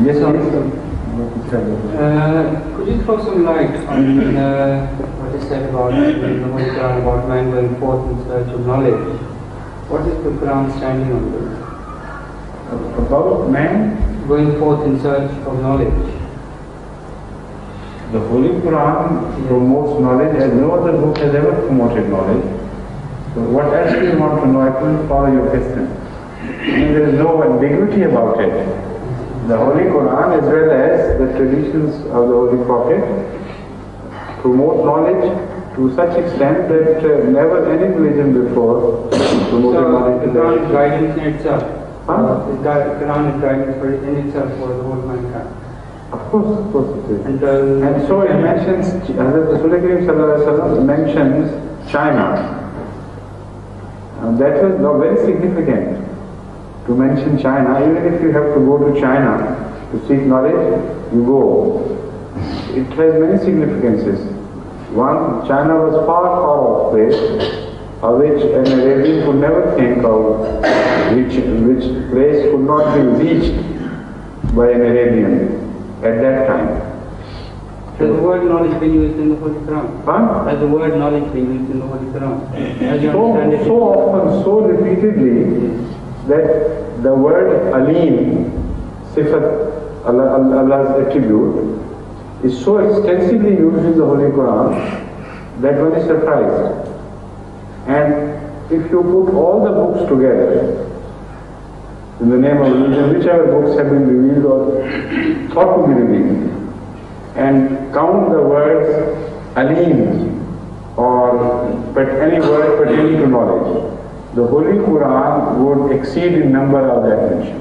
Yes, could you throw some light on what is said about in the Holy Quran about man going forth in search of knowledge? What is the Quran standing on this? About man going forth in search of knowledge. The Holy Quran promotes knowledge as no other book has ever promoted knowledge. So what else do you want to know? I couldn't follow your question. There is no ambiguity about it. The Holy Quran as well as the traditions of the Holy Prophet promote knowledge to such extent that never any religion before promoted knowledge. So the Quran is guidance in itself. The Quran is guidance in itself for the whole mankind. Of course it is. And so it mentions, Hazrat Rasulullah mentions China. And that is very significant to mention China. Even if you have to go to China to seek knowledge, you go. It has many significances. One, China was far off place, of which an Arabian could never think of, which place could not be reached by an Arabian at that time. Has the word knowledge been used in the Holy Quran? Has the word knowledge been used in the Holy Quran? So often, so repeatedly, that the word Alim, Sifat, Allah's attribute, is so extensively used in the Holy Quran that one is surprised. And if you put all the books together, in the name of religion, whichever books have been revealed or thought to be revealed, and count the words Alim or any word pertaining to knowledge, the Holy Quran would exceed in number of that mention.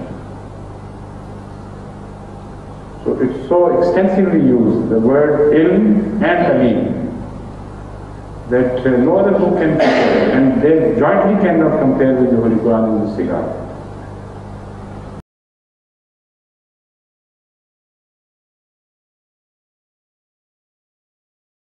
So it's so extensively used, the word Ilm and Alim, that no other book can compare, and they jointly cannot compare with the Holy Quran in this regard.